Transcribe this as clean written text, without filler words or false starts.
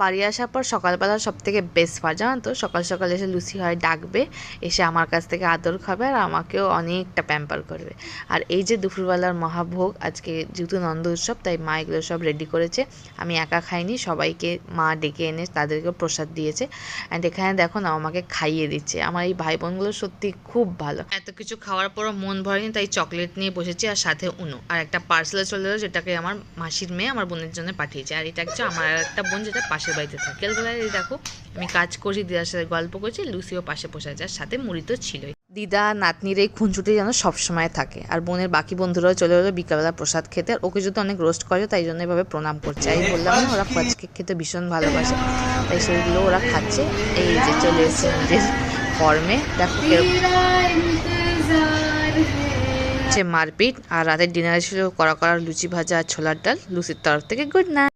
বাড়ি আসার পর সকালবেলা সবথেকে বেস্ট পার, জানো তো, সকাল সকাল এসে লুচি হয় ডাকবে, এসে আমার কাছ থেকে আদর খাবে আর আমাকেও অনেকটা প্যাম্পার করবে। আর এই যে দুপুরবেলার মহাভোগ, আজকে যেহেতু নন্দ উৎসব তাই মা এগুলো সব রেডি করেছে। আমি একা খাইনি, সবাইকে মা ডেকে এনে তাদেরকে প্রসাদ দিয়েছে। অ্যান্ড এখানে দেখো না আমাকে খাইয়ে দিচ্ছে। আমার এই ভাই বোনগুলো সত্যি খুব ভালো। এত কিছু খাওয়ার পরও মন ভরেনি, তাই চকলেট নিয়ে বসেছি আর সাথে উনো আর একটা পার্সেলে চলে এলো, যেটাকে আমার মাসির মেয়ে আমার বোনের জন্য পাঠিয়েছে। আর এটা হচ্ছে আমার একটা বোন যেটা পাশের বাড়িতে থাকে। বিকেলবেলায় এই দেখো আমি কাজ করছি, দিদার সাথে গল্প করছি, লুসিও পাশে বসে আছে আর সাথে মুড়ি তো ছিলই। দিদা নাতনির এই খুনছুটি যেন সবসময় থাকে। আর বোনের বাকি বন্ধুরাও চলে এলো বিকালবেলা প্রসাদ খেতে। আর ওকে যদি অনেক রোস্ট করে তাই জন্য এভাবে প্রণাম করছে। আমি বললাম না ওরা ফাজ কেক খেতে ভীষণ ভালোবাসে, তাই সেইগুলো ওরা খাচ্ছে। এই যে চলে এসেছে নিজের ফর্মে, দেখো মারপিট। আর রাতের ডিনারে ছিল কড়া কড়া লুচি ভাজা আর ছোলার ডাল। লুচির তরফ থেকে গুড নাইট।